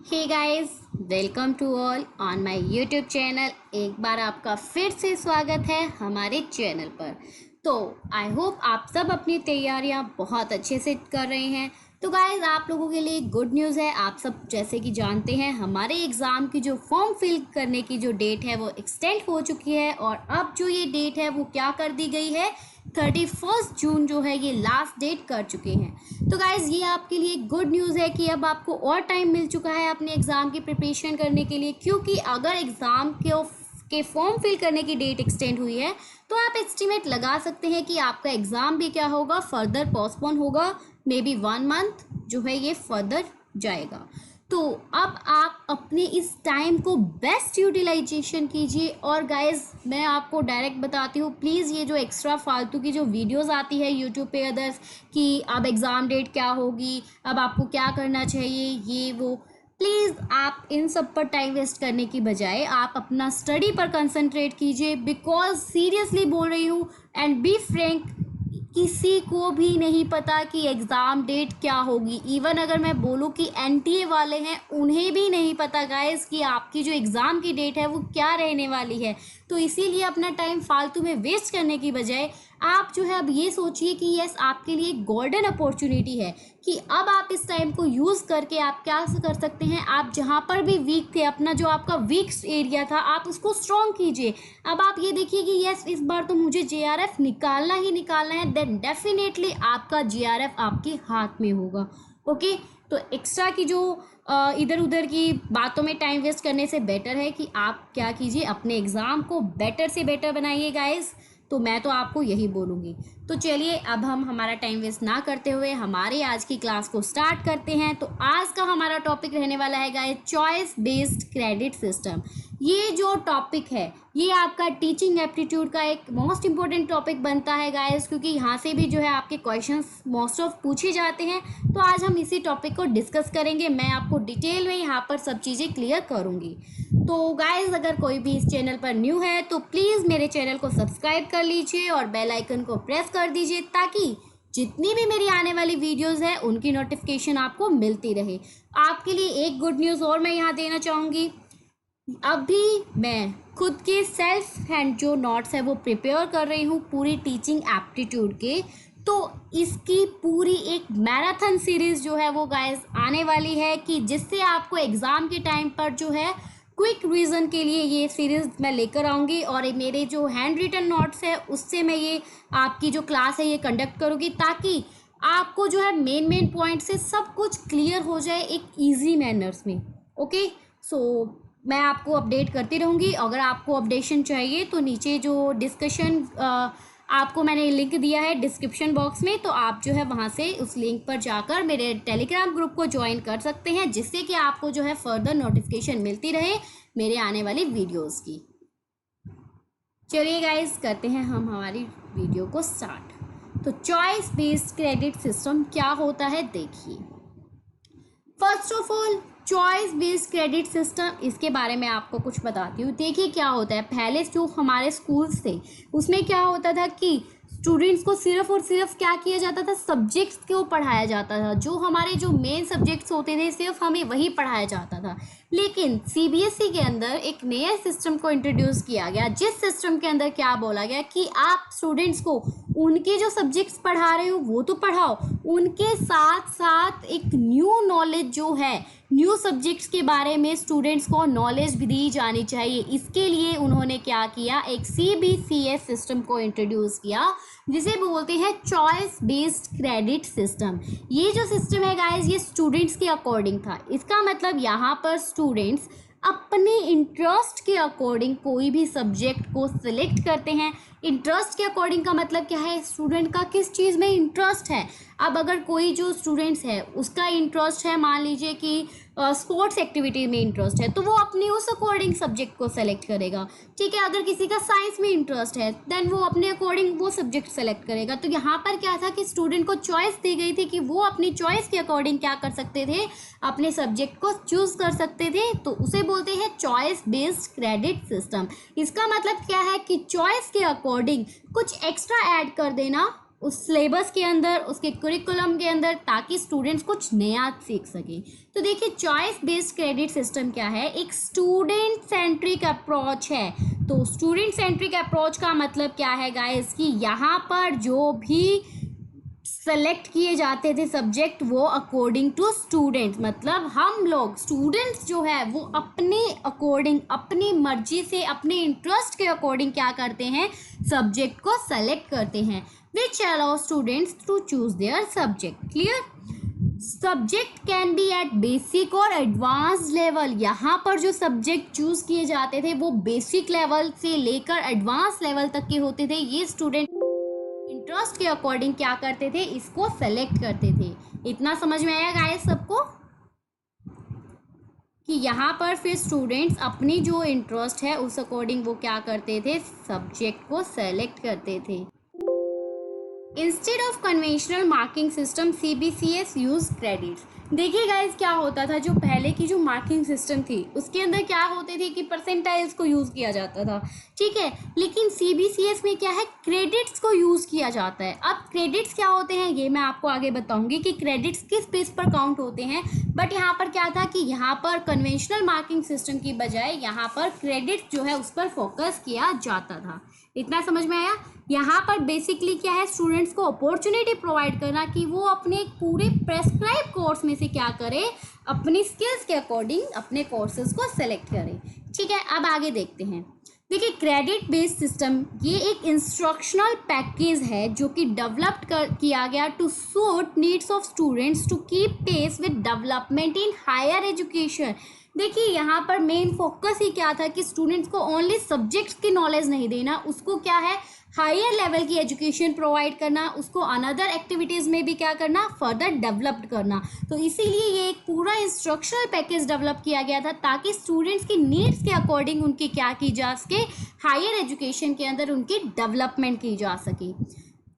Hey guys, welcome to all on my YouTube channel. एक बार आपका फिर से स्वागत है हमारे चैनल पर। तो आई होप आप सब अपनी तैयारियां बहुत अच्छे से कर रहे हैं। तो गाइस, आप लोगों के लिए गुड न्यूज़ है। आप सब जैसे कि जानते हैं, हमारे एग्ज़ाम की जो फॉर्म फिल करने की जो डेट है वो एक्सटेंड हो चुकी है और अब जो ये डेट है वो क्या कर दी गई है, 31 जून जो है ये लास्ट डेट कर चुके हैं। तो गाइज़, ये आपके लिए गुड न्यूज़ है कि अब आपको और टाइम मिल चुका है अपने एग्ज़ाम की प्रिपरेशन करने के लिए, क्योंकि अगर एग्ज़ाम के फॉर्म फिल करने की डेट एक्सटेंड हुई है तो आप एस्टिमेट लगा सकते हैं कि आपका एग्ज़ाम भी क्या होगा, फर्दर पोस्टपोन होगा। मे बी 1 मंथ जो है ये फर्दर जाएगा। तो अब आप अपने इस टाइम को बेस्ट यूटिलाइजेशन कीजिए। और गाइज, मैं आपको डायरेक्ट बताती हूँ, प्लीज़ ये जो एक्स्ट्रा फालतू की जो वीडियोस आती है यूट्यूब पे अदर्स कि अब एग्ज़ाम डेट क्या होगी, अब आपको क्या करना चाहिए, ये वो, प्लीज़ आप इन सब पर टाइम वेस्ट करने की बजाय आप अपना स्टडी पर कंसंट्रेट कीजिए। बिकॉज सीरियसली बोल रही हूँ एंड बी फ्रैंक, किसी को भी नहीं पता कि एग्ज़ाम डेट क्या होगी। इवन अगर मैं बोलूँ कि एनटीए वाले हैं, उन्हें भी नहीं पता गाइस कि आपकी जो एग्ज़ाम की डेट है वो क्या रहने वाली है। तो इसीलिए अपना टाइम फालतू में वेस्ट करने की बजाय आप जो है अब ये सोचिए कि यस, आपके लिए गोल्डन अपॉर्चुनिटी है कि अब आप इस टाइम को यूज़ करके आप क्या कर सकते हैं। आप जहाँ पर भी वीक थे, अपना जो आपका वीक एरिया था, आप उसको स्ट्रॉन्ग कीजिए। अब आप ये देखिए कि यस, इस बार तो मुझे जेआरएफ निकालना ही निकालना है, देन डेफिनेटली आपका जेआरएफ आपके हाथ में होगा। ओके, तो एक्स्ट्रा की जो इधर उधर की बातों में टाइम वेस्ट करने से बेटर है कि आप क्या कीजिए, अपने एग्ज़ाम को बेटर से बेटर बनाइए गाइस। तो मैं तो आपको यही बोलूँगी। तो चलिए, अब हम हमारा टाइम वेस्ट ना करते हुए हमारे आज की क्लास को स्टार्ट करते हैं। तो आज का हमारा टॉपिक रहने वाला है guys, choice based credit system. ये जो टॉपिक है ये आपका टीचिंग एप्टीट्यूड का एक मोस्ट इंपॉर्टेंट टॉपिक बनता है गाइस, क्योंकि यहाँ से भी जो है आपके क्वेश्चंस मोस्ट ऑफ पूछे जाते हैं। तो आज हम इसी टॉपिक को डिस्कस करेंगे। मैं आपको डिटेल में यहाँ पर सब चीज़ें क्लियर करूँगी। तो गाइस, अगर कोई भी इस चैनल पर न्यू है तो प्लीज़ मेरे चैनल को सब्सक्राइब कर लीजिए और बेल आइकन को प्रेस कर दीजिए, ताकि जितनी भी मेरी आने वाली वीडियोस है उनकी नोटिफिकेशन आपको मिलती रहे। आपके लिए एक गुड न्यूज़ और मैं यहाँ देना चाहूँगी। अभी मैं खुद के सेल्फ हैंड जो नोट्स है वो प्रिपेयर कर रही हूँ पूरी टीचिंग एप्टीट्यूड के। तो इसकी पूरी एक मैराथन सीरीज़ जो है वो गाइस आने वाली है, कि जिससे आपको एग्ज़ाम के टाइम पर जो है क्विक रिवीजन के लिए ये सीरीज़ मैं लेकर आऊँगी। और मेरे जो हैंड रिटन नोट्स है उससे मैं ये आपकी जो क्लास है ये कंडक्ट करूँगी, ताकि आपको जो है मेन पॉइंट से सब कुछ क्लियर हो जाए एक ईजी मैनर्स में। ओके, सो मैं आपको अपडेट करती रहूँगी। अगर आपको अपडेशन चाहिए तो नीचे जो डिस्कशन आपको मैंने लिंक दिया है डिस्क्रिप्शन बॉक्स में, तो आप जो है वहाँ से उस लिंक पर जाकर मेरे टेलीग्राम ग्रुप को ज्वाइन कर सकते हैं, जिससे कि आपको जो है फर्दर नोटिफिकेशन मिलती रहे मेरे आने वाली वीडियोस की। चलिए गाइस, करते हैं हम हमारी वीडियो को स्टार्ट। तो चॉइस बेस्ड क्रेडिट सिस्टम क्या होता है, देखिए। First of all, choice based credit system, इसके बारे में आपको कुछ बताती हूँ। देखिए क्या होता है, पहले जो हमारे स्कूल्स थे उसमें क्या होता था कि स्टूडेंट्स को सिर्फ और सिर्फ क्या किया जाता था, सब्जेक्ट्स को पढ़ाया जाता था। जो हमारे जो मेन सब्जेक्ट्स होते थे सिर्फ हमें वही पढ़ाया जाता था। लेकिन सीबीएसई के अंदर एक नया सिस्टम को इंट्रोड्यूस किया गया, जिस सिस्टम के अंदर क्या बोला गया कि आप स्टूडेंट्स को उनके जो सब्जेक्ट्स पढ़ा रहे हो वो तो पढ़ाओ, उनके साथ साथ एक न्यू नॉलेज जो है, न्यू सब्जेक्ट्स के बारे में स्टूडेंट्स को नॉलेज भी दी जानी चाहिए। इसके लिए उन्होंने क्या किया, एक सीबीसीएस सिस्टम को इंट्रोड्यूस किया, जिसे बोलते हैं चॉइस बेस्ड क्रेडिट सिस्टम। ये जो सिस्टम है गाइस, ये स्टूडेंट्स के अकॉर्डिंग था। इसका मतलब यहाँ पर स्टूडेंट्स अपने इंटरेस्ट के अकॉर्डिंग कोई भी सब्जेक्ट को सिलेक्ट करते हैं। इंटरेस्ट के अकॉर्डिंग का मतलब क्या है, स्टूडेंट का किस चीज़ में इंटरेस्ट है। अब अगर कोई जो स्टूडेंट्स है उसका इंटरेस्ट है, मान लीजिए कि स्पोर्ट्स एक्टिविटी में इंटरेस्ट है, तो वो अपने उस अकॉर्डिंग सब्जेक्ट को सेलेक्ट करेगा। ठीक है, अगर किसी का साइंस में इंटरेस्ट है देन वो अपने अकॉर्डिंग वो सब्जेक्ट सेलेक्ट करेगा। तो यहाँ पर क्या था कि स्टूडेंट को चॉइस दी गई थी कि वो अपनी चॉइस के अकॉर्डिंग क्या कर सकते थे, अपने सब्जेक्ट को चूज़ कर सकते थे। तो उसे बोलते हैं चॉइस बेस्ड क्रेडिट सिस्टम। इसका मतलब क्या है कि चॉइस के अकॉर्डिंग कुछ एक्स्ट्रा ऐड कर देना उस सिलेबस के अंदर, उसके करिकुलम के अंदर, ताकि स्टूडेंट्स कुछ नया सीख सकें। तो देखिए चॉइस बेस्ड क्रेडिट सिस्टम क्या है, एक स्टूडेंट सेंट्रिक अप्रोच है। तो स्टूडेंट सेंट्रिक अप्रोच का मतलब क्या है गाइस, कि यहाँ पर जो भी सेलेक्ट किए जाते थे सब्जेक्ट वो अकॉर्डिंग टू स्टूडेंट्स, मतलब हम लोग स्टूडेंट्स जो है वो अपने अकॉर्डिंग, अपनी मर्जी से, अपने इंटरेस्ट के अकॉर्डिंग क्या करते हैं, सब्जेक्ट को सेलेक्ट करते हैं, which allow students to choose their subject. Clear. Subject can be at basic और एडवांस लेवल। यहाँ पर जो सब्जेक्ट चूज किए जाते थे वो बेसिक लेवल से लेकर एडवांस लेवल तक के होते थे। ये स्टूडेंट इंटरेस्ट के अकॉर्डिंग क्या करते थे, इसको सेलेक्ट करते थे। इतना समझ में आया गाइस सबको, कि यहाँ पर फिर स्टूडेंट्स अपनी जो इंटरेस्ट है उस अकॉर्डिंग वो क्या करते थे, सब्जेक्ट को सेलेक्ट करते थे। Instead of conventional marking system CBCS use credits. देखिए गाइज क्या होता था, जो पहले की जो मार्किंग सिस्टम थी उसके अंदर क्या होते थे कि परसेंटाइल्स को यूज़ किया जाता था, ठीक है, लेकिन CBCS में क्या है, क्रेडिट्स को यूज़ किया जाता है। अब क्रेडिट्स क्या होते हैं ये मैं आपको आगे बताऊंगी कि क्रेडिट्स किस बेस पर काउंट होते हैं। बट यहाँ पर क्या था कि यहाँ पर कन्वेंशनल मार्किंग सिस्टम की बजाय यहाँ पर क्रेडिट जो है उस पर फोकस किया जाता था। इतना समझ में आया। यहाँ पर बेसिकली क्या है, स्टूडेंट्स को अपॉर्चुनिटी प्रोवाइड करना कि वो अपने पूरे प्रेस्क्राइब कोर्स में से क्या करें, अपनी स्किल्स के अकॉर्डिंग अपने कोर्सेज को सेलेक्ट करें। ठीक है, अब आगे देखते हैं। देखिए क्रेडिट बेस्ड सिस्टम ये एक इंस्ट्रक्शनल पैकेज है जो कि डेवलप्ड किया गया to suit needs of students to keep pace with development in higher education. देखिए यहाँ पर मेन फोकस ही क्या था कि स्टूडेंट्स को ओनली सब्जेक्ट्स की नॉलेज नहीं देना, उसको क्या है हायर लेवल की एजुकेशन प्रोवाइड करना, उसको अनदर एक्टिविटीज़ में भी क्या करना, फर्दर डेवलप्ड करना। तो इसीलिए ये एक पूरा इंस्ट्रक्शनल पैकेज डेवलप किया गया था ताकि स्टूडेंट्स की नीड्स के अकॉर्डिंग उनकी क्या की जा सके, हायर एजुकेशन के अंदर उनकी डेवलपमेंट की जा सके।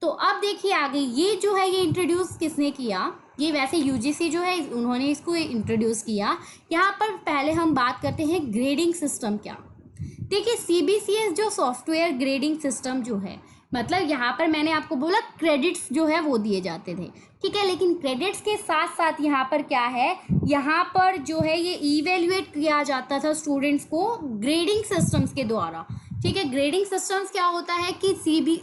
तो अब देखिए आगे ये जो है ये इंट्रोड्यूस किसने किया, ये वैसे UGC जो है उन्होंने इसको इंट्रोड्यूस किया। यहाँ पर पहले हम बात करते हैं ग्रेडिंग सिस्टम क्या। देखिए CBCS जो सॉफ्टवेयर ग्रेडिंग सिस्टम जो है, मतलब यहाँ पर मैंने आपको बोला क्रेडिट्स जो है वो दिए जाते थे, ठीक है, लेकिन क्रेडिट्स के साथ साथ यहाँ पर क्या है, यहाँ पर जो है ये इवेल्युएट किया जाता था स्टूडेंट्स को ग्रेडिंग सिस्टम्स के द्वारा। ठीक है, ग्रेडिंग सिस्टम्स क्या होता है कि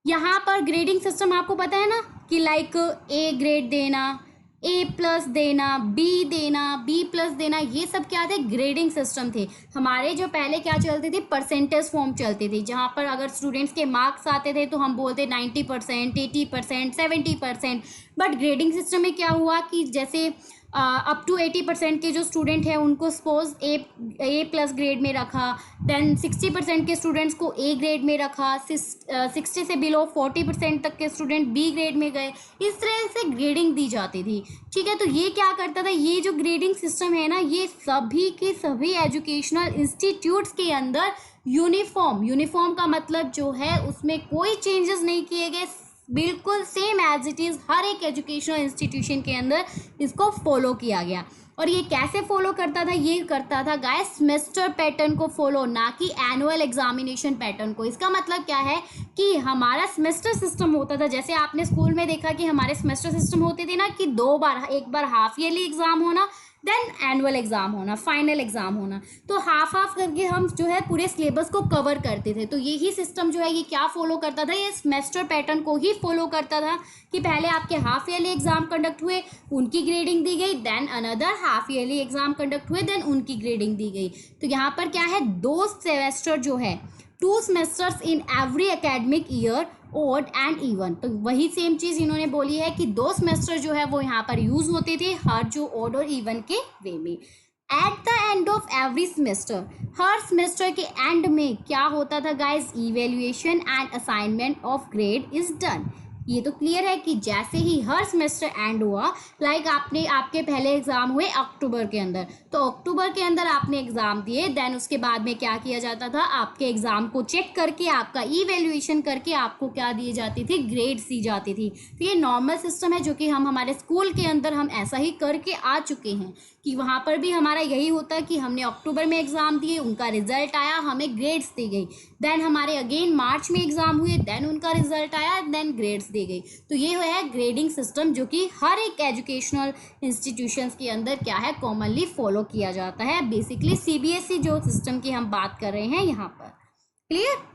यहाँ पर ग्रेडिंग सिस्टम आपको पता है ना कि लाइक A ग्रेड देना, A+ देना, B देना, B+ देना, ये सब क्या थे, ग्रेडिंग सिस्टम थे। हमारे जो पहले क्या चलते थे, परसेंटेज फॉर्म चलते थे, जहाँ पर अगर स्टूडेंट्स के मार्क्स आते थे तो हम बोलते 90%, 80%, 70%। बट ग्रेडिंग सिस्टम में क्या हुआ कि जैसे अप टू 80% के जो स्टूडेंट हैं उनको सपोज A+ ग्रेड में रखा, देन 60% के स्टूडेंट्स को A ग्रेड में रखा, 60 से बिलो 40% तक के स्टूडेंट B ग्रेड में गए। इस तरह से ग्रेडिंग दी जाती थी। ठीक है, तो ये क्या करता था, ये जो ग्रेडिंग सिस्टम है ना, ये सभी के सभी एजुकेशनल इंस्टीट्यूट्स के अंदर यूनिफॉर्म का मतलब जो है उसमें कोई चेंजेस नहीं किए गए, बिल्कुल सेम एज इट इज़ हर एक एजुकेशनल इंस्टीट्यूशन के अंदर इसको फॉलो किया गया। और ये कैसे फॉलो करता था, ये करता था गाइस सेमेस्टर पैटर्न को फॉलो, ना कि एनुअल एग्जामिनेशन पैटर्न को। इसका मतलब क्या है कि हमारा सेमेस्टर सिस्टम होता था, जैसे आपने स्कूल में देखा कि हमारे सेमेस्टर सिस्टम होते थे ना कि 2 बार, एक बार हाफ ईयरली एग्जाम होना, देन एनुअल एग्जाम होना, फाइनल एग्जाम होना। तो हाफ करके हम जो है पूरे सिलेबस को कवर करते थे। तो यही सिस्टम जो है ये क्या फॉलो करता था, ये सेमेस्टर पैटर्न को ही फॉलो करता था कि पहले आपके हाफ ईयरली एग्जाम कंडक्ट हुए, उनकी ग्रेडिंग दी गई, then another half yearly exam conduct हुए, देन उनकी ग्रेडिंग दी गई। तो यहाँ पर क्या है, 2 सेमेस्टर जो है, 2 semesters in every academic year, odd and even. तो वही सेम चीज़ इन्होंने बोली है कि 2 सेमेस्टर जो है वो यहाँ पर यूज होते थे हर जो ओड और इवन के वे में। At the end of every semester, her semester के एंड में क्या होता था guys, evaluation and assignment of grade is done. ये तो क्लियर है कि जैसे ही हर सेमेस्टर एंड हुआ, लाइक आपके पहले एग्जाम हुए अक्टूबर के अंदर, तो अक्टूबर के अंदर आपने एग्जाम दिए, देन उसके बाद में क्या किया जाता था, आपके एग्जाम को चेक करके, आपका इवैल्यूएशन करके आपको क्या दी जाती थी, ग्रेड्स दी जाती थी। तो ये नॉर्मल सिस्टम है जो कि हम हमारे स्कूल के अंदर हम ऐसा ही करके आ चुके हैं कि वहाँ पर भी हमारा यही होता है कि हमने अक्टूबर में एग्ज़ाम दिए, उनका रिजल्ट आया, हमें ग्रेड्स दी गई, देन हमारे अगेन मार्च में एग्ज़ाम हुए, देन उनका रिजल्ट आया, देन ग्रेड्स दी गई। तो ये है ग्रेडिंग सिस्टम जो कि हर एक एजुकेशनल इंस्टीट्यूशंस के अंदर क्या है, कॉमनली फॉलो किया जाता है। बेसिकली सीबीएसई जो सिस्टम की हम बात कर रहे हैं यहाँ पर। क्लियर?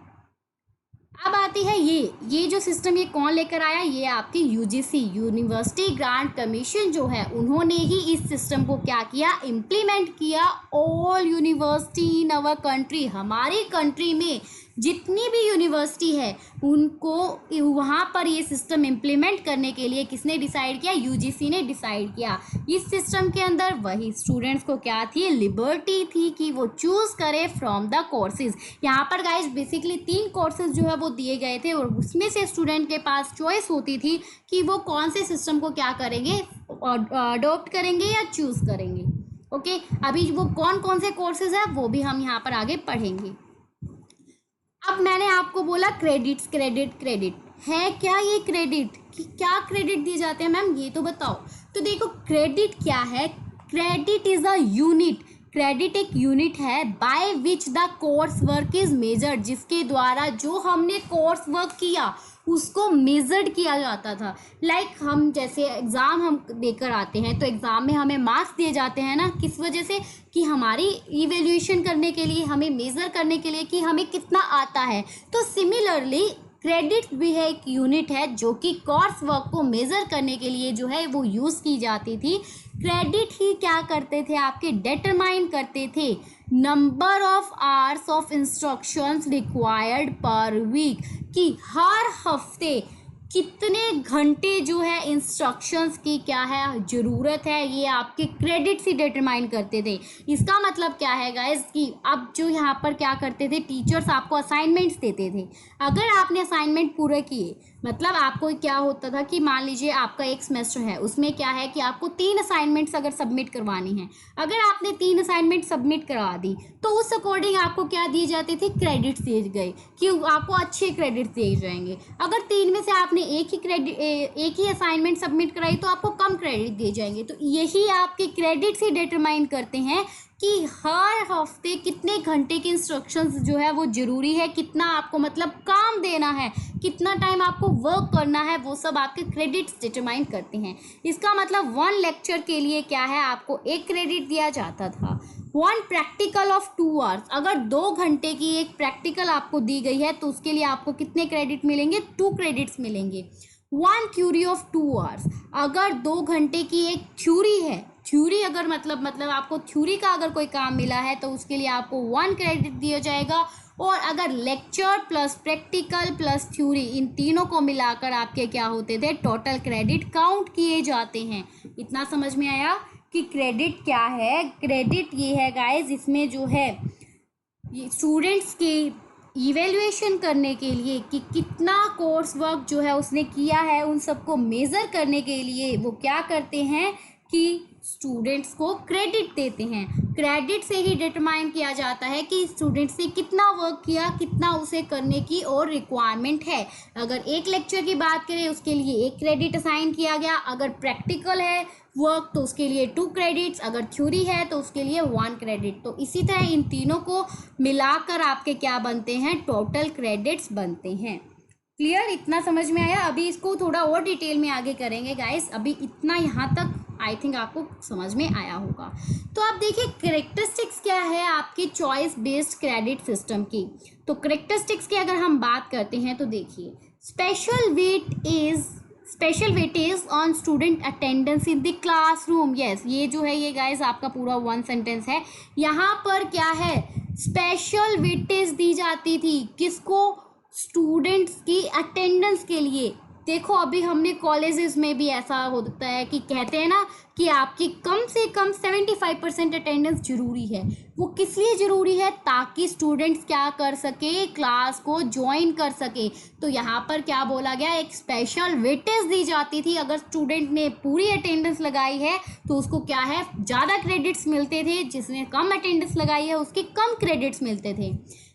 अब आती है ये जो सिस्टम ये कौन लेकर आया, ये आपकी यूजीसी यूनिवर्सिटी ग्रांट कमीशन जो है, उन्होंने ही इस सिस्टम को क्या किया, इम्प्लीमेंट किया। All university in our country, हमारी कंट्री में जितनी भी यूनिवर्सिटी है उनको वहाँ पर ये सिस्टम इम्प्लीमेंट करने के लिए किसने डिसाइड किया, यूजीसी ने डिसाइड किया। इस सिस्टम के अंदर वही स्टूडेंट्स को क्या थी, लिबर्टी थी कि वो चूज़ करे फ्रॉम द कोर्सेज। यहाँ पर गाइज बेसिकली 3 कोर्सेज जो है वो दिए गए थे और उसमें से स्टूडेंट के पास चॉइस होती थी कि वो कौन से सिस्टम को क्या करेंगे, अडोप्ट करेंगे या चूज़ करेंगे। ओके, अभी वो कौन कौन से कोर्सेज है वो भी हम यहाँ पर आगे पढ़ेंगे। अब मैंने आपको बोला क्रेडिट है क्या, ये क्रेडिट कि क्या क्रेडिट दिए जाते हैं मैम, ये तो बताओ। तो देखो क्रेडिट क्या है, credit is a unit, credit एक यूनिट है by which the course work is measured, जिसके द्वारा जो हमने कोर्स वर्क किया उसको मेजर्ड किया जाता था। लाइक हम जैसे एग्ज़ाम हम देकर आते हैं तो एग्ज़ाम में हमें मार्क्स दिए जाते हैं ना, किस वजह से, कि हमारी इवैल्यूएशन करने के लिए, हमें मेज़र करने के लिए कि हमें कितना आता है। तो सिमिलरली क्रेडिट भी है एक यूनिट है जो कि कोर्स वर्क को मेज़र करने के लिए जो है वो यूज़ की जाती थी। क्रेडिट ही क्या करते थे, आपके डिटरमाइन करते थे number of hours of instructions required per week, कि हर हफ्ते कितने घंटे जो है इंस्ट्रक्शंस की क्या है ज़रूरत है, ये आपके क्रेडिट से डिटरमाइन करते थे। इसका मतलब क्या है गाइस कि अब जो यहाँ पर क्या करते थे, टीचर्स आपको असाइनमेंट्स देते थे। अगर आपने असाइनमेंट पूरे किए, मतलब आपको क्या होता था कि मान लीजिए आपका एक सेमेस्टर है, उसमें क्या है कि आपको 3 असाइनमेंट्स अगर सबमिट करवानी है, अगर आपने 3 असाइनमेंट सबमिट करवा दी तो उस अकॉर्डिंग आपको क्या दिए जाते थे, क्रेडिट्स दिए गए कि आपको अच्छे क्रेडिट्स दिए जाएंगे। अगर 3 में से आपने एक ही असाइनमेंट सबमिट कराई तो आपको कम क्रेडिट दिए जाएंगे। तो यही आपके क्रेडिट्स ही डिटरमाइन करते हैं कि हर हफ्ते कितने घंटे के इंस्ट्रक्शंस जो है वो ज़रूरी है, कितना आपको मतलब काम देना है, कितना टाइम आपको वर्क करना है, वो सब आपके क्रेडिट्स डिटरमाइन करते हैं। इसका मतलब 1 लेक्चर के लिए क्या है, आपको 1 क्रेडिट दिया जाता था। 1 प्रैक्टिकल ऑफ 2 आवर्स, अगर 2 घंटे की एक प्रैक्टिकल आपको दी गई है तो उसके लिए आपको कितने क्रेडिट मिलेंगे, 2 क्रेडिट्स मिलेंगे। 1 थ्योरी ऑफ 2 आवर्स, अगर 2 घंटे की एक थ्योरी है, थ्योरी अगर मतलब आपको थ्योरी का अगर कोई काम मिला है तो उसके लिए आपको 1 क्रेडिट दिया जाएगा। और अगर lecture plus practical plus theory, इन तीनों को मिलाकर आपके क्या होते थे, टोटल क्रेडिट काउंट किए जाते हैं। इतना समझ में आया कि क्रेडिट क्या है। क्रेडिट ये है गाइस, इसमें जो है ये स्टूडेंट्स के इवैल्यूएशन करने के लिए कि कितना कोर्स वर्क जो है उसने किया है, उन सबको मेज़र करने के लिए वो क्या करते हैं कि स्टूडेंट्स को क्रेडिट देते हैं। क्रेडिट से ही डिटरमाइन किया जाता है कि स्टूडेंट्स ने कितना वर्क किया, कितना उसे करने की और रिक्वायरमेंट है। अगर एक लेक्चर की बात करें उसके लिए 1 क्रेडिट असाइन किया गया, अगर प्रैक्टिकल है वर्क तो उसके लिए 2 क्रेडिट्स, अगर थ्योरी है तो उसके लिए 1 क्रेडिट। तो इसी तरह इन तीनों को मिलाकर आपके क्या बनते हैं, टोटल क्रेडिट्स बनते हैं। क्लियर? इतना समझ में आया? अभी इसको थोड़ा और डिटेल में आगे करेंगे गाइस, अभी इतना यहाँ तक आई थिंक आपको समझ में आया होगा। तो आप देखिए कैरेक्टरिस्टिक्स क्या है आपकी चॉइस बेस्ड क्रेडिट सिस्टम की। तो कैरेक्टरिस्टिक्स की अगर हम बात करते हैं तो देखिए, special weight is on student attendance in the classroom. Yes, ये जो है ये गाइस आपका पूरा 1 सेंटेंस है। यहाँ पर क्या है, स्पेशल वेटेज दी जाती थी किसको, स्टूडेंट्स की अटेंडेंस के लिए। देखो अभी हमने कॉलेजेस में भी ऐसा होता है कि कहते हैं ना कि आपकी कम से कम 75% अटेंडेंस जरूरी है। वो किस लिए जरूरी है? ताकि स्टूडेंट्स क्या कर सके, क्लास को ज्वाइन कर सके। तो यहाँ पर क्या बोला गया, एक स्पेशल वेटेज दी जाती थी। अगर स्टूडेंट ने पूरी अटेंडेंस लगाई है तो उसको क्या है, ज़्यादा क्रेडिट्स मिलते थे। जिसने कम अटेंडेंस लगाई है उसके कम क्रेडिट्स मिलते थे।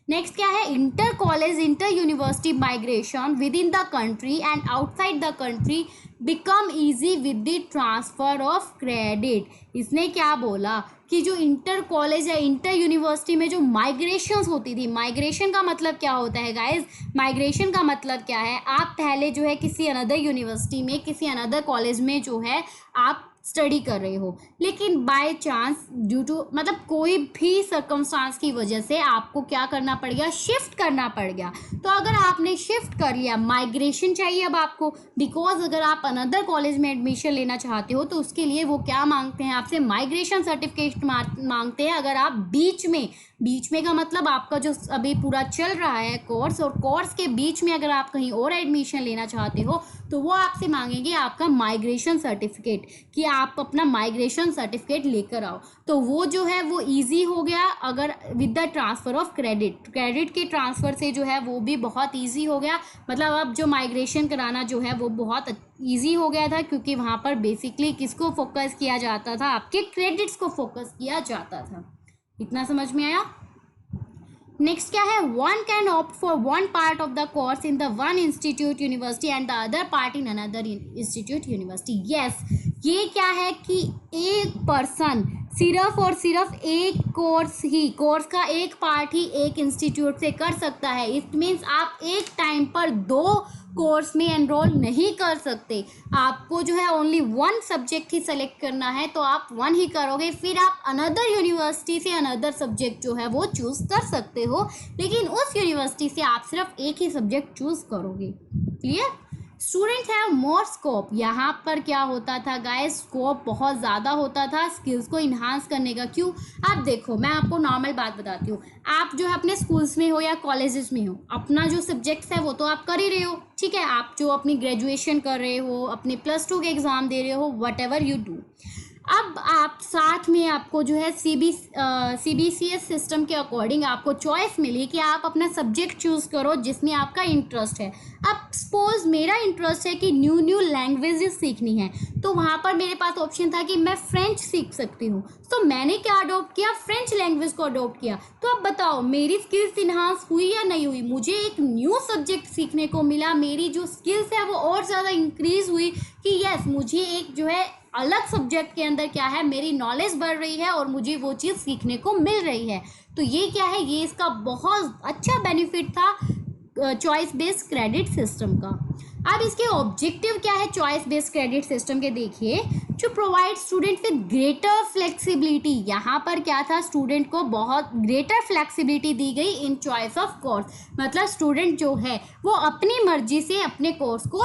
नेक्स्ट क्या है, inter college inter university migration with in the country and outside the country become easy with the transfer of credit. इसने क्या बोला कि जो इंटर कॉलेज या इंटर यूनिवर्सिटी में जो माइग्रेशंस होती थी, माइग्रेशन का मतलब क्या होता है गाइज, माइग्रेशन का मतलब क्या है, आप पहले जो है किसी अनदर यूनिवर्सिटी में, किसी अनदर कॉलेज में जो है आप स्टडी कर रहे हो, लेकिन बाय चांस ड्यू टू मतलब कोई भी सर्कमस्टांस की वजह से आपको क्या करना पड़ गया, शिफ्ट करना पड़ गया। तो अगर आपने शिफ्ट कर लिया, माइग्रेशन चाहिए अब आपको, बिकॉज अगर आप अनदर कॉलेज में एडमिशन लेना चाहते हो तो उसके लिए वो क्या मांगते हैं आपसे, माइग्रेशन सर्टिफिकेट मांगते हैं। अगर आप बीच में का मतलब आपका जो अभी पूरा चल रहा है कोर्स, और कोर्स के बीच में अगर आप कहीं और एडमिशन लेना चाहते हो तो वो आपसे मांगेंगे आपका माइग्रेशन सर्टिफिकेट, कि आप अपना माइग्रेशन सर्टिफिकेट लेकर आओ। तो वो जो है वो इजी हो गया अगर with the transfer of credit के ट्रांसफ़र से जो है वो भी बहुत इजी हो गया। मतलब अब जो माइग्रेशन कराना जो है वो बहुत इजी हो गया था, क्योंकि वहाँ पर बेसिकली किसको फोकस किया जाता था, आपके क्रेडिट्स को फोकस किया जाता था। इतना समझ में आया? नेक्स्ट क्या है, one can opt for one part of the course in the one institute university and the other part in another institute university. Yes, ये क्या है कि एक पर्सन सिर्फ और सिर्फ एक कोर्स का एक पार्ट ही एक इंस्टीट्यूट से कर सकता है। इट मीन्स आप एक टाइम पर दो कोर्स में एनरोल नहीं कर सकते। आपको जो है ओनली वन सब्जेक्ट ही सेलेक्ट करना है, तो आप वन ही करोगे। फिर आप अनदर यूनिवर्सिटी से अनदर सब्जेक्ट जो है वो चूज़ कर सकते हो, लेकिन उस यूनिवर्सिटी से आप सिर्फ एक ही सब्जेक्ट चूज़ करोगे। Clear? Students have more scope. यहाँ पर क्या होता था गाइस, स्कोप बहुत ज़्यादा होता था स्किल्स को इन्हांस करने का। क्यों? आप देखो, मैं आपको नॉर्मल बात बताती हूँ। आप जो है अपने स्कूल्स में हो या कॉलेजेस में हो, अपना जो सब्जेक्ट्स है वो तो आप कर ही रहे हो, ठीक है। आप जो अपनी ग्रेजुएशन कर रहे हो, अपने +2 के एग्ज़ाम दे रहे हो, वट एवर यू डू। अब आप साथ में आपको जो है CBCS सिस्टम के अकॉर्डिंग आपको चॉइस मिली कि आप अपना सब्जेक्ट चूज़ करो जिसमें आपका इंटरेस्ट है। अब सपोज मेरा इंटरेस्ट है कि न्यू लैंग्वेजेस सीखनी है, तो वहाँ पर मेरे पास ऑप्शन था कि मैं फ्रेंच सीख सकती हूँ। तो मैंने क्या अडोप्ट किया, फ्रेंच लैंग्वेज को अडोप्ट किया। तो अब बताओ मेरी स्किल्स इन्हांस हुई या नहीं हुई? मुझे एक न्यू सब्जेक्ट सीखने को मिला, मेरी जो स्किल्स है वो और ज़्यादा इंक्रीज हुई कि यस, मुझे एक जो है अलग सब्जेक्ट के अंदर क्या है, मेरी नॉलेज बढ़ रही है और मुझे वो चीज़ सीखने को मिल रही है। तो ये क्या है, ये इसका बहुत अच्छा बेनिफिट था चॉइस बेस्ड क्रेडिट सिस्टम का। अब इसके ऑब्जेक्टिव क्या है चॉइस बेस्ड क्रेडिट सिस्टम के, देखिए, to provide student with greater flexibility. यहाँ पर क्या था, स्टूडेंट को बहुत ग्रेटर फ्लेक्सिबिलिटी दी गई इन चॉइस ऑफ कोर्स। मतलब स्टूडेंट जो है वो अपनी मर्जी से अपने कोर्स को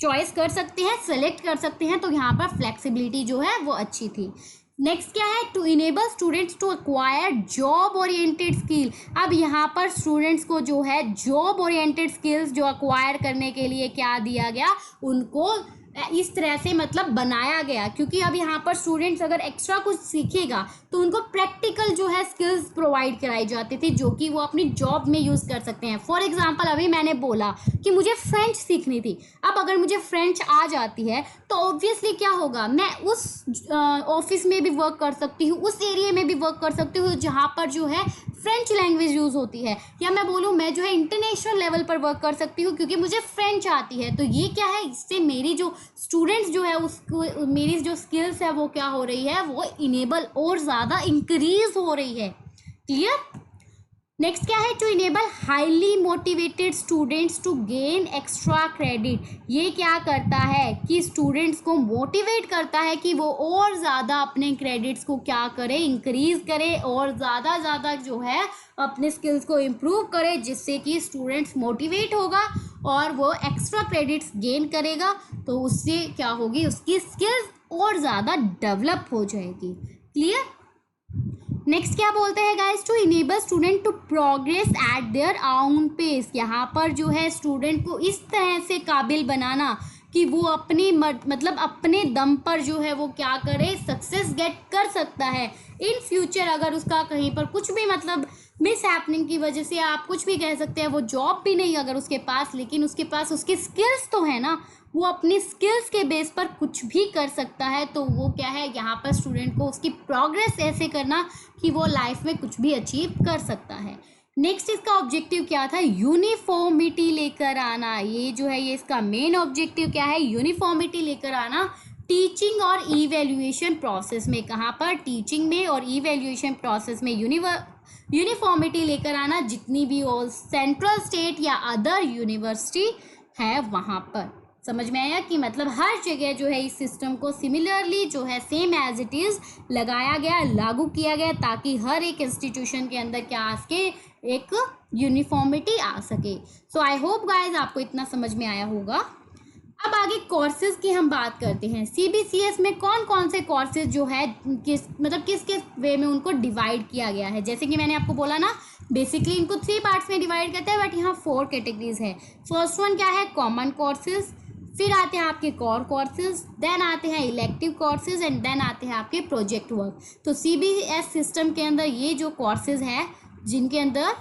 चॉइस कर सकते हैं, सेलेक्ट कर सकते हैं। तो यहाँ पर फ्लेक्सिबिलिटी जो है वो अच्छी थी। नेक्स्ट क्या है, to enable students to acquire job oriented skill. अब यहाँ पर स्टूडेंट्स को जो है जॉब ओरिएंटेड स्किल्स जो एक्वायर करने के लिए क्या दिया गया, उनको इस तरह से मतलब बनाया गया। क्योंकि अब यहाँ पर स्टूडेंट्स अगर एक्स्ट्रा कुछ सीखेगा तो उनको प्रैक्टिकल जो है स्किल्स प्रोवाइड कराई जाती थी, जो कि वो अपनी जॉब में यूज़ कर सकते हैं। फॉर एग्जांपल, अभी मैंने बोला कि मुझे फ्रेंच सीखनी थी। अब अगर मुझे फ्रेंच आ जाती है तो ऑब्वियसली क्या होगा, मैं उस ऑफिस में भी वर्क कर सकती हूँ, उस एरिया में भी वर्क कर सकती हूँ जहाँ पर जो है फ्रेंच लैंग्वेज यूज़ होती है। या मैं बोलूँ मैं जो है इंटरनेशनल लेवल पर वर्क कर सकती हूँ क्योंकि मुझे फ्रेंच आती है। तो ये क्या है, इससे मेरी जो स्टूडेंट्स जो है उसको मेरी जो स्किल्स है वो क्या हो रही है, वो इनेबल और ज़्यादा इंक्रीज हो रही है। क्लियर? नेक्स्ट क्या है, to enable highly motivated students to gain extra credit. ये क्या करता है कि स्टूडेंट्स को मोटिवेट करता है कि वो और ज़्यादा अपने क्रेडिट्स को क्या करे, इंक्रीज करे और ज़्यादा जो है अपने स्किल्स को इम्प्रूव करे, जिससे कि स्टूडेंट्स मोटिवेट होगा और वो एक्स्ट्रा क्रेडिट्स गेन करेगा। तो उससे क्या होगी, उसकी स्किल्स और ज़्यादा डेवलप हो जाएगी। क्लियर? नेक्स्ट क्या बोलते हैं guys, to enable student to progress at their own pace. यहाँ पर जो है स्टूडेंट को इस तरह से काबिल बनाना कि वो अपनी मतलब अपने दम पर जो है वो क्या करे, सक्सेस गेट कर सकता है इन फ्यूचर। अगर उसका कहीं पर कुछ भी मतलब मिस हैपनिंग की वजह से आप कुछ भी कह सकते हैं, वो जॉब भी नहीं अगर उसके पास, लेकिन उसके पास उसकी स्किल्स तो है ना, वो अपनी स्किल्स के बेस पर कुछ भी कर सकता है। तो वो क्या है, यहाँ पर स्टूडेंट को उसकी प्रोग्रेस ऐसे करना कि वो लाइफ में कुछ भी अचीव कर सकता है। नेक्स्ट इसका ऑब्जेक्टिव क्या था, यूनिफॉर्मिटी लेकर आना। ये जो है ये इसका मेन ऑब्जेक्टिव क्या है, यूनिफॉर्मिटी लेकर आना टीचिंग और इवैल्यूएशन प्रोसेस में। कहाँ पर, टीचिंग में और इवैल्यूएशन प्रोसेस में यूनिफॉर्मिटी लेकर आना, जितनी भी वो सेंट्रल, स्टेट या अदर यूनिवर्सिटी है वहाँ पर। समझ में आया कि मतलब हर जगह जो है इस सिस्टम को सिमिलरली जो है सेम एज इट इज़ लगाया गया, लागू किया गया, ताकि हर एक इंस्टीट्यूशन के अंदर क्या आ सके, एक यूनिफॉर्मिटी आ सके। सो आई होप गाइज आपको इतना समझ में आया होगा। अब आगे कोर्सेज की हम बात करते हैं। CBCS में कौन कौन से कोर्सेज जो है किस किस वे में उनको डिवाइड किया गया है। जैसे कि मैंने आपको बोला ना, बेसिकली इनको 3 पार्ट्स में डिवाइड करते हैं, बट यहाँ 4 कैटेगरीज है। फर्स्ट वन क्या है, कॉमन कोर्सेज, फिर आते हैं आपके कोर कोर्सेज, देन आते हैं इलेक्टिव कोर्सेज एंड देन आते हैं आपके प्रोजेक्ट वर्क। तो CBS सिस्टम के अंदर ये जो कोर्सेज हैं जिनके अंदर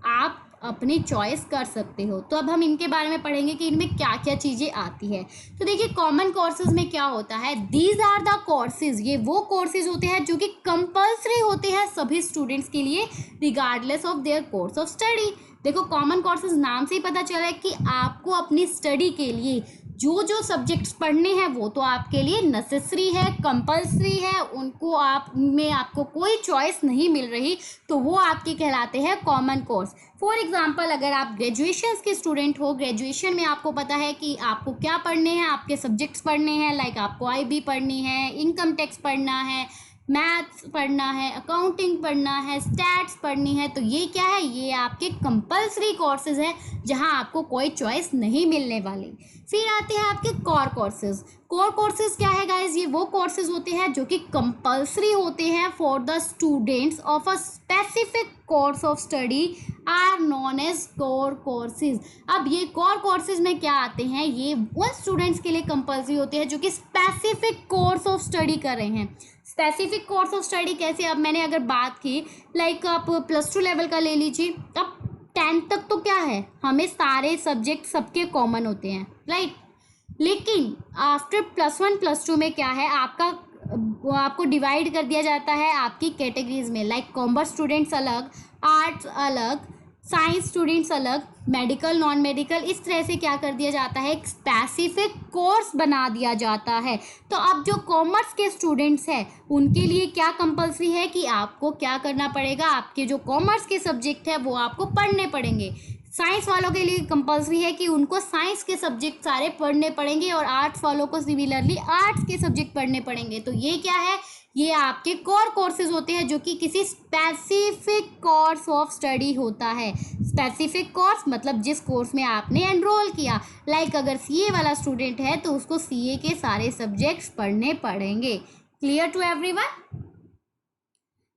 आप अपनी चॉइस कर सकते हो, तो अब हम इनके बारे में पढ़ेंगे कि इनमें क्या क्या चीज़ें आती है। तो देखिए कॉमन कोर्सेज में क्या होता है, दीज आर द कोर्सेज, ये वो कोर्सेज होते हैं जो कि कंपल्सरी होते हैं सभी स्टूडेंट्स के लिए regardless of their course of study. देखो कॉमन कोर्सेज नाम से ही पता चला है कि आपको अपनी स्टडी के लिए जो जो सब्जेक्ट्स पढ़ने हैं वो तो आपके लिए नेसेसरी है, कंपल्सरी है, उनको आपको कोई चॉइस नहीं मिल रही, तो वो आपके कहलाते हैं कॉमन कोर्स। फॉर एग्जांपल अगर आप ग्रेजुएशन के स्टूडेंट हो, ग्रेजुएशन में आपको पता है कि आपको क्या पढ़ने हैं, आपके सब्जेक्ट्स पढ़ने हैं, लाइक आपको IB पढ़नी है, इनकम टैक्स पढ़ना है, मैथ्स पढ़ना है, अकाउंटिंग पढ़ना है, स्टैट्स पढ़नी है, तो ये क्या है, ये आपके कंपल्सरी कोर्सेज हैं जहां आपको कोई चॉइस नहीं मिलने वाली। फिर आते हैं आपके कोर कोर्सेज। कोर कोर्सेज क्या है गाइज, ये वो कोर्सेज होते हैं जो कि कंपल्सरी होते हैं for the students of a specific course of study are known as core courses. अब ये कोर कोर्सेज में क्या आते हैं, ये उन स्टूडेंट्स के लिए कंपल्सरी होते हैं जो कि स्पेसिफिक कोर्स ऑफ स्टडी कर रहे हैं। स्पेसिफिक कोर्स ऑफ स्टडी कैसे, अब मैंने अगर बात की, लाइक आप +2 लेवल का ले लीजिए, अब 10th तक तो क्या है, हमें सारे सब्जेक्ट सबके कॉमन होते हैं, राइट। लेकिन आफ्टर +1 +2 में क्या है, आपको डिवाइड कर दिया जाता है आपकी कैटेगरीज में, लाइक कॉमर्स स्टूडेंट्स अलग, आर्ट्स अलग, साइंस स्टूडेंट्स अलग, मेडिकल नॉन मेडिकल, इस तरह से क्या कर दिया जाता है, एक स्पेसिफिक कोर्स बना दिया जाता है। तो अब जो कॉमर्स के स्टूडेंट्स हैं उनके लिए क्या कंपल्सरी है कि आपको क्या करना पड़ेगा, आपके जो कॉमर्स के सब्जेक्ट है वो आपको पढ़ने पड़ेंगे। साइंस वालों के लिए कंपल्सरी है कि उनको साइंस के सब्जेक्ट सारे पढ़ने पड़ेंगे, और आर्ट्स वालों को सिमिलरली आर्ट्स के सब्जेक्ट पढ़ने पड़ेंगे। तो ये क्या है, ये आपके कोर कोर्सेज होते हैं जो कि किसी स्पेसिफिक कोर्स ऑफ स्टडी होता है। स्पेसिफिक कोर्स मतलब जिस कोर्स में आपने एनरोल किया, लाइक अगर CA वाला स्टूडेंट है तो उसको CA के सारे सब्जेक्ट्स पढ़ने पड़ेंगे। Clear to everyone.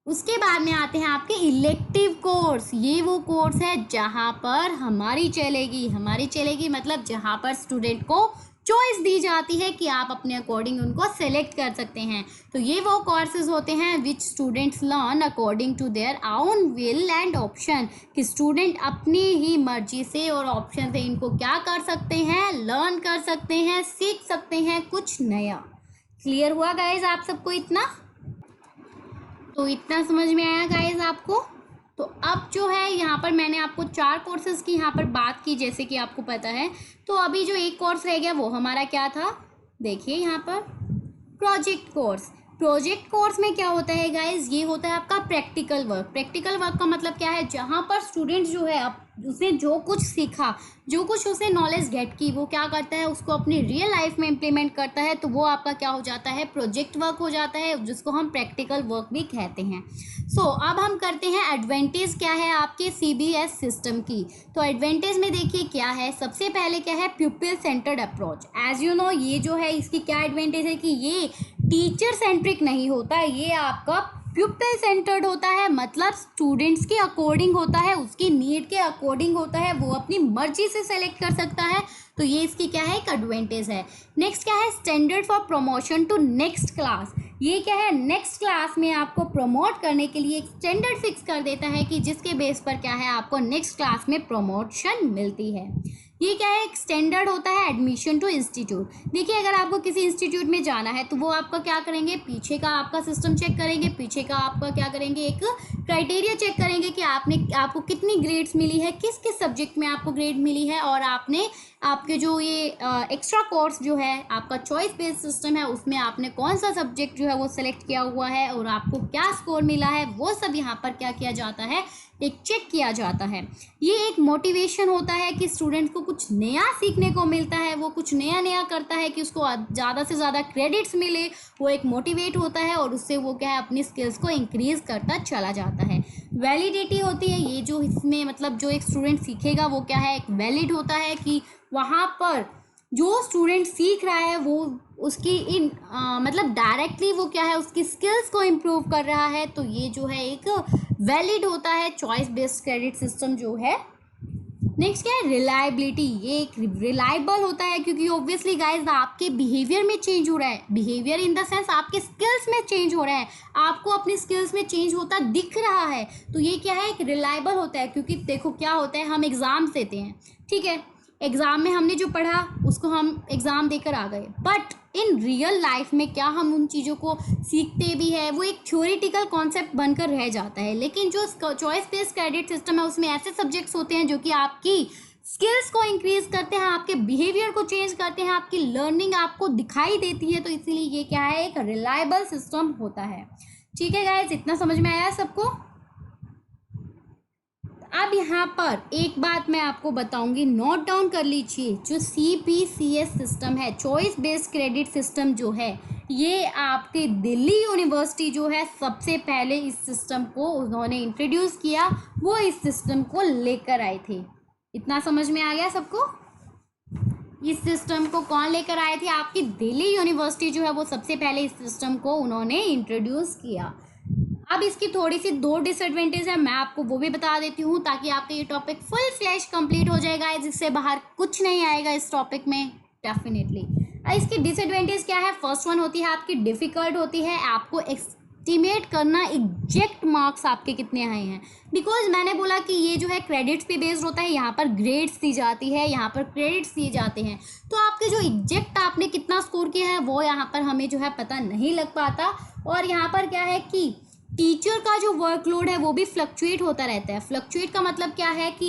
उसके बाद में आते हैं आपके इलेक्टिव कोर्स। ये वो कोर्स है जहाँ पर हमारी चलेगी मतलब जहाँ पर स्टूडेंट को चॉइस दी जाती है कि आप अपने अकॉर्डिंग उनको सेलेक्ट कर सकते हैं। तो ये वो कोर्सेज होते हैं which students learn according to their own will and option, कि स्टूडेंट अपनी ही मर्जी से और ऑप्शन से इनको क्या कर सकते हैं, लर्न कर सकते हैं, सीख सकते हैं कुछ नया। क्लियर हुआ गाइज आप सबको इतना? तो इतना समझ में आया गाइज आपको? तो अब जो है यहाँ पर मैंने आपको 4 कोर्सेज की यहाँ पर बात की, जैसे कि आपको पता है। तो अभी जो एक कोर्स रह गया वो हमारा क्या था, देखिए यहाँ पर प्रोजेक्ट कोर्स। प्रोजेक्ट कोर्स में क्या होता है गाइज, ये होता है आपका प्रैक्टिकल वर्क। प्रैक्टिकल वर्क का मतलब क्या है, जहाँ पर स्टूडेंट जो है उसने जो कुछ सीखा, जो कुछ उसने नॉलेज गेट की, वो क्या करता है, उसको अपनी रियल लाइफ में इम्प्लीमेंट करता है। तो वो आपका क्या हो जाता है, प्रोजेक्ट वर्क हो जाता है, जिसको हम प्रैक्टिकल वर्क भी कहते हैं। अब हम करते हैं एडवांटेज क्या है आपके CBS सिस्टम की। तो एडवांटेज में देखिए क्या है, सबसे पहले क्या है, pupil centred approach. As you know ये जो है इसकी क्या एडवांटेज है कि ये टीचर सेंट्रिक नहीं होता, ये आपका प्यूपिल सेंटर्ड होता है, मतलब स्टूडेंट्स के अकॉर्डिंग होता है, उसकी नीड के अकॉर्डिंग होता है, वो अपनी मर्जी से सेलेक्ट कर सकता है। तो ये इसकी क्या है, एक एडवांटेज है। नेक्स्ट क्या है, standard for promotion to next class. ये क्या है, नेक्स्ट क्लास में आपको प्रमोट करने के लिए एक स्टैंडर्ड फिक्स कर देता है कि जिसके बेस पर क्या है, आपको नेक्स्ट क्लास में प्रमोशन मिलती है। ये क्या है, एक स्टैंडर्ड होता है एडमिशन टू इंस्टीट्यूट। देखिए अगर आपको किसी इंस्टीट्यूट में जाना है तो वो आपका क्या करेंगे, पीछे का आपका सिस्टम चेक करेंगे, पीछे का आपका क्या करेंगे, एक क्राइटेरिया चेक करेंगे कि आपको कितनी ग्रेड्स मिली है, किस किस सब्जेक्ट में आपको ग्रेड मिली है, और आपके जो ये एक्स्ट्रा कोर्स जो है, आपका चॉइस बेस्ड सिस्टम है, उसमें आपने कौन सा सब्जेक्ट जो है वो सेलेक्ट किया हुआ है और आपको क्या स्कोर मिला है, वो सब यहाँ पर क्या किया जाता है, एक चेक किया जाता है। ये एक मोटिवेशन होता है कि स्टूडेंट को कुछ नया सीखने को मिलता है, वो कुछ नया करता है कि उसको ज़्यादा से ज़्यादा क्रेडिट्स मिले, वो एक मोटिवेट होता है और उससे वो क्या है, अपनी स्किल्स को इंक्रीज करता चला जाता है। वैलिडिटी होती है, ये जो इसमें मतलब जो एक स्टूडेंट सीखेगा वो क्या है, एक वैलिड होता है कि वहाँ पर जो स्टूडेंट सीख रहा है वो उसकी मतलब डायरेक्टली वो क्या है, उसकी स्किल्स को इम्प्रूव कर रहा है। तो ये जो है एक वैलिड होता है चॉइस बेस्ड क्रेडिट सिस्टम जो है। नेक्स्ट क्या है, रिलायबिलिटी। ये एक रिलायबल होता है क्योंकि ऑब्वियसली गाइज आपके बिहेवियर में चेंज हो रहा है, बिहेवियर इन द सेंस आपके स्किल्स में चेंज हो रहा है, आपको अपनी स्किल्स में चेंज होता दिख रहा है। तो ये क्या है, एक रिलायबल होता है। क्योंकि देखो क्या होता है, हम एग्ज़ाम देते हैं, ठीक है, एग्ज़ाम में हमने जो पढ़ा उसको हम एग्ज़ाम देकर आ गए, बट इन रियल लाइफ में क्या हम उन चीज़ों को सीखते भी है, वो एक थ्योरेटिकल कॉन्सेप्ट बनकर रह जाता है। लेकिन जो चॉइस बेस्ड क्रेडिट सिस्टम है उसमें ऐसे सब्जेक्ट्स होते हैं जो कि आपकी स्किल्स को इंक्रीज करते हैं, आपके बिहेवियर को चेंज करते हैं, आपकी लर्निंग आपको दिखाई देती है। तो इसीलिए ये क्या है, एक रिलायबल सिस्टम होता है। ठीक है गाइज, इतना समझ में आया सबको। अब यहाँ पर एक बात मैं आपको बताऊंगी, नोट डाउन कर लीजिए। जो CBCS सिस्टम है, चॉइस बेस्ड क्रेडिट सिस्टम जो है, ये आपके दिल्ली यूनिवर्सिटी जो है सबसे पहले इस सिस्टम को उन्होंने इंट्रोड्यूस किया, वो इस सिस्टम को लेकर आए थे। इतना समझ में आ गया सबको। इस सिस्टम को कौन लेकर आए थे, आपकी दिल्ली यूनिवर्सिटी जो है वो सबसे पहले इस सिस्टम को उन्होंने इंट्रोड्यूस किया। अब इसकी थोड़ी सी 2 डिसएडवांटेज है, मैं आपको वो भी बता देती हूँ ताकि आपका ये टॉपिक फुल फ्लैश कंप्लीट हो जाएगा, जिससे बाहर कुछ नहीं आएगा इस टॉपिक में डेफिनेटली। इसकी डिसएडवांटेज क्या है, फर्स्ट वन होती है आपकी डिफ़िकल्ट होती है आपको एस्टिमेट करना एग्जैक्ट मार्क्स आपके कितने आए हैं। बिकॉज मैंने बोला कि ये जो है क्रेडिट्स पे बेस्ड होता है, यहाँ पर ग्रेड्स दी जाती है, यहाँ पर क्रेडिट्स दिए जाते हैं। तो आपके जो एग्जैक्ट आपने कितना स्कोर किया है वो यहाँ पर हमें जो है पता नहीं लग पाता। और यहाँ पर क्या है कि टीचर का जो वर्कलोड है वो भी फ्लक्चुएट होता रहता है। फ्लक्चुएट का मतलब क्या है कि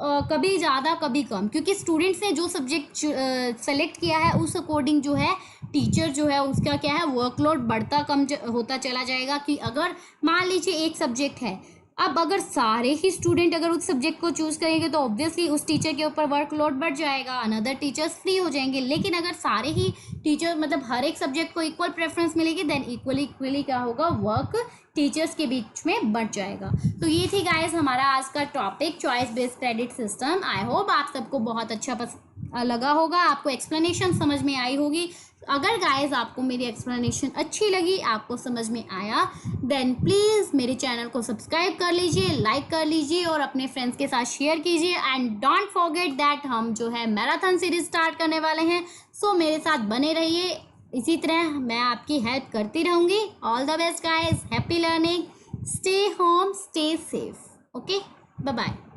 कभी ज़्यादा कभी कम, क्योंकि स्टूडेंट्स ने जो सब्जेक्ट सेलेक्ट किया है उस अकॉर्डिंग जो है टीचर जो है उसका क्या है, वर्कलोड बढ़ता कम होता चला जाएगा। कि अगर मान लीजिए एक सब्जेक्ट है, अब अगर सारे ही स्टूडेंट अगर उस सब्जेक्ट को चूज़ करेंगे तो ऑब्वियसली उस टीचर के ऊपर वर्कलोड बढ़ जाएगा, अनदर टीचर्स फ्री हो जाएंगे। लेकिन अगर सारे ही टीचर मतलब हर एक सब्जेक्ट को इक्वल प्रेफरेंस मिलेगी, देन इक्वली क्या होगा, वर्क टीचर्स के बीच में बढ़ जाएगा। तो ये थी गाइस हमारा आज का topic, choice based credit system. I hope आप सबको बहुत अच्छा लगा होगा, आपको एक्सप्लेनेशन समझ में आई होगी। अगर गाइस आपको मेरी एक्सप्लेनेशन अच्छी लगी, आपको समझ में आया, देन प्लीज़ मेरे चैनल को सब्सक्राइब कर लीजिए, लाइक कर लीजिए और अपने फ्रेंड्स के साथ शेयर कीजिए। एंड डोंट फॉरगेट दैट हम जो है मैराथन सीरीज स्टार्ट करने वाले हैं, सो मेरे साथ बने रहिए। इसी तरह मैं आपकी हेल्प करती रहूँगी। All the best guys, happy learning, stay home, stay safe. Okay, bye bye.